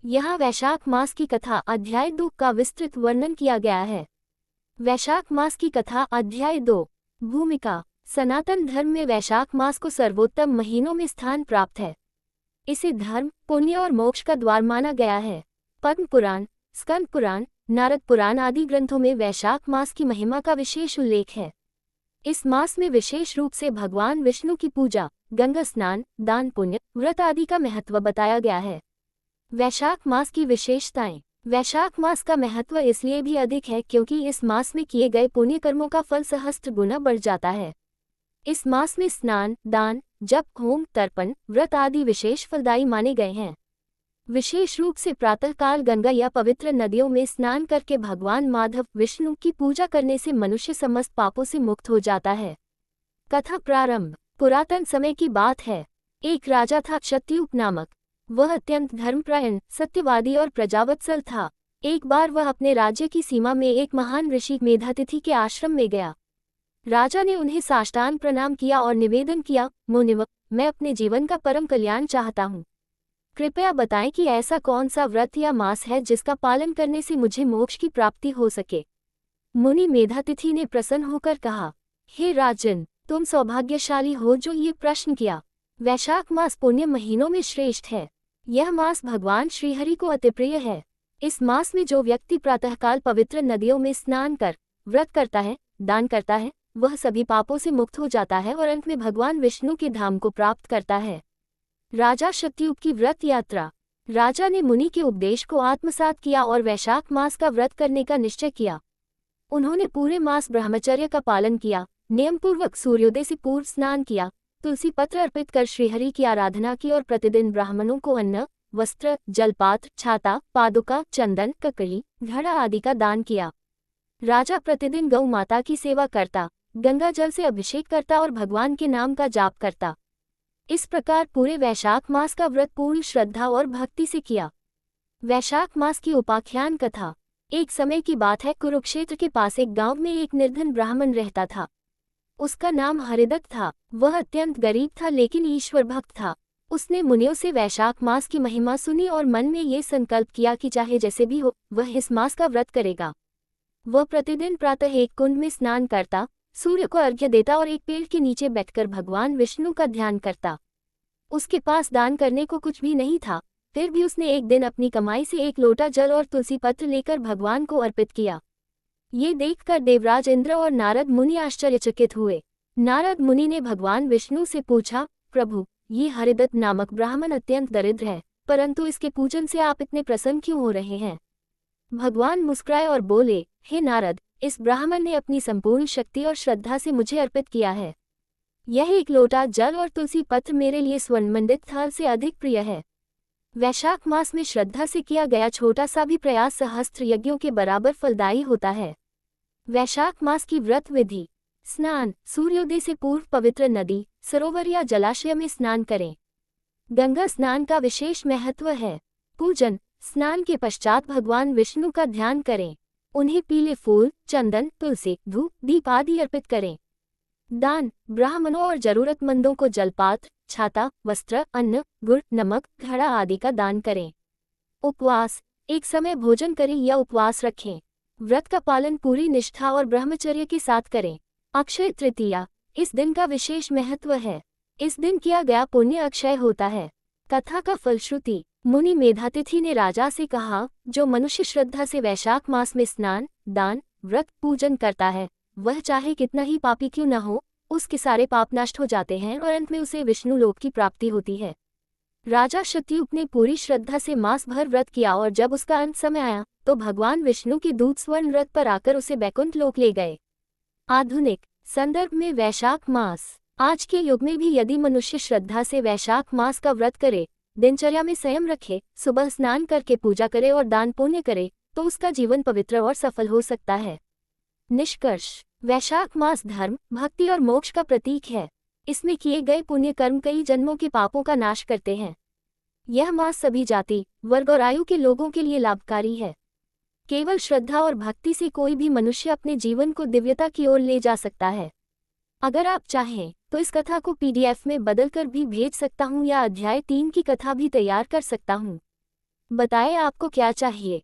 यहाँ वैशाख मास की कथा अध्याय 2 का विस्तृत वर्णन किया गया है। वैशाख मास की कथा अध्याय 2। भूमिका। सनातन धर्म में वैशाख मास को सर्वोत्तम महीनों में स्थान प्राप्त है। इसे धर्म, पुण्य और मोक्ष का द्वार माना गया है। पद्म पुराण, स्कंद पुराण, नारद पुराण आदि ग्रंथों में वैशाख मास की महिमा का विशेष उल्लेख है। इस मास में विशेष रूप से भगवान विष्णु की पूजा, गंगा स्नान, दान पुण्य, व्रत आदि का महत्व बताया गया है। वैशाख मास की विशेषताएं। वैशाख मास का महत्व इसलिए भी अधिक है क्योंकि इस मास में किए गए पुण्य कर्मों का फल सहस्त्र गुना बढ़ जाता है। इस मास में स्नान, दान, जप, होम, तर्पण, व्रत आदि विशेष फलदायी माने गए हैं। विशेष रूप से प्रातःकाल गंगा या पवित्र नदियों में स्नान करके भगवान माधव विष्णु की पूजा करने से मनुष्य समस्त पापों से मुक्त हो जाता है। कथा प्रारंभ। पुरातन समय की बात है। एक राजा था सत्ययुग नामक। वह अत्यंत धर्मपरायण, सत्यवादी और प्रजावत्सल था। एक बार वह अपने राज्य की सीमा में एक महान ऋषि मेधातिथि के आश्रम में गया। राजा ने उन्हें साष्टांग प्रणाम किया और निवेदन किया, मुनिवर, मैं अपने जीवन का परम कल्याण चाहता हूँ। कृपया बताएं कि ऐसा कौन सा व्रत या मास है जिसका पालन करने से मुझे मोक्ष की प्राप्ति हो सके। मुनि मेधातिथि ने प्रसन्न होकर कहा, हे राजन, तुम सौभाग्यशाली हो जो ये प्रश्न किया। वैशाख मास पुण्य महीनों में श्रेष्ठ है। यह मास भगवान श्रीहरि को अति प्रिय है। इस मास में जो व्यक्ति प्रातःकाल पवित्र नदियों में स्नान कर व्रत करता है, दान करता है, वह सभी पापों से मुक्त हो जाता है और अंत में भगवान विष्णु के धाम को प्राप्त करता है। राजा सत्ययुग की व्रत यात्रा। राजा ने मुनि के उपदेश को आत्मसात किया और वैशाख मास का व्रत करने का निश्चय किया। उन्होंने पूरे मास ब्रह्मचर्य का पालन किया, नियमपूर्वक सूर्योदय से पूर्व स्नान किया, तुलसी पत्र अर्पित कर श्रीहरि की आराधना की और प्रतिदिन ब्राह्मणों को अन्न, वस्त्र, जलपात्र, छाता, पादुका, चंदन, ककड़ी, घड़ा आदि का दान किया। राजा प्रतिदिन गौ माता की सेवा करता, गंगा जल से अभिषेक करता और भगवान के नाम का जाप करता। इस प्रकार पूरे वैशाख मास का व्रत पूर्ण श्रद्धा और भक्ति से किया। वैशाख मास की उपाख्यान कथा। एक समय की बात है, कुरुक्षेत्र के पास एक गांव में एक निर्धन ब्राह्मण रहता था। उसका नाम हरिदत्त था। वह अत्यंत गरीब था लेकिन ईश्वर भक्त था। उसने मुनियों से वैशाख मास की महिमा सुनी और मन में ये संकल्प किया कि चाहे जैसे भी हो, वह इस मास का व्रत करेगा। वह प्रतिदिन प्रातः एक कुंड में स्नान करता, सूर्य को अर्घ्य देता और एक पेड़ के नीचे बैठकर भगवान विष्णु का ध्यान करता। उसके पास दान करने को कुछ भी नहीं था, फिर भी उसने एक दिन अपनी कमाई से एक लोटा जल और तुलसी पत्र लेकर भगवान को अर्पित किया। ये देखकर देवराज इंद्र और नारद मुनि आश्चर्यचकित हुए। नारद मुनि ने भगवान विष्णु से पूछा, प्रभु, ये हरिदत्त नामक ब्राह्मण अत्यंत दरिद्र है, परंतु इसके पूजन से आप इतने प्रसन्न क्यों हो रहे हैं? भगवान मुस्कुराए और बोले, हे नारद, इस ब्राह्मण ने अपनी संपूर्ण शक्ति और श्रद्धा से मुझे अर्पित किया है। यह एक लोटा जल और तुलसी पत्र मेरे लिए स्वर्णमंडित थाल से अधिक प्रिय है। वैशाख मास में श्रद्धा से किया गया छोटा सा भी प्रयास सहस्त्र यज्ञों के बराबर फलदायी होता है। वैशाख मास की व्रत विधि। स्नान। सूर्योदय से पूर्व पवित्र नदी, सरोवर या जलाशय में स्नान करें। गंगा स्नान का विशेष महत्व है। पूजन। स्नान के पश्चात भगवान विष्णु का ध्यान करें। उन्हें पीले फूल, चंदन, तुलसी, धूप, दीप आदि अर्पित करें। दान। ब्राह्मणों और जरूरतमंदों को जलपात्र, छाता, वस्त्र, अन्न, गुड़, नमक, घड़ा आदि का दान करें। उपवास। एक समय भोजन करें या उपवास रखें। व्रत का पालन पूरी निष्ठा और ब्रह्मचर्य के साथ करें। अक्षय तृतीया। इस दिन का विशेष महत्व है। इस दिन किया गया पुण्य अक्षय होता है। कथा का फलश्रुति। मुनि मेधातिथि ने राजा से कहा, जो मनुष्य श्रद्धा से वैशाख मास में स्नान, दान, व्रत, पूजन करता है, वह चाहे कितना ही पापी क्यों न हो, उसके सारे पाप नष्ट हो जाते हैं और अंत में उसे विष्णु लोक की प्राप्ति होती है। राजा सत्ययुग ने पूरी श्रद्धा से मास भर व्रत किया और जब उसका अंत समय आया तो भगवान विष्णु के दूत स्वर्ण रथ पर आकर उसे बैकुंठ लोक ले गए। आधुनिक संदर्भ में वैशाख मास। आज के युग में भी यदि मनुष्य श्रद्धा से वैशाख मास का व्रत करे, दिनचर्या में संयम रखे, सुबह स्नान करके पूजा करे और दान पुण्य करे, तो उसका जीवन पवित्र और सफल हो सकता है। निष्कर्ष। वैशाख मास धर्म, भक्ति और मोक्ष का प्रतीक है। इसमें किए गए पुण्य कर्म कई जन्मों के पापों का नाश करते हैं। यह मास सभी जाति, वर्ग और आयु के लोगों के लिए लाभकारी है। केवल श्रद्धा और भक्ति से कोई भी मनुष्य अपने जीवन को दिव्यता की ओर ले जा सकता है। अगर आप चाहें तो इस कथा को PDF में बदलकर भी भेज सकता हूँ या अध्याय 3 की कथा भी तैयार कर सकता हूँ। बताएं आपको क्या चाहिए।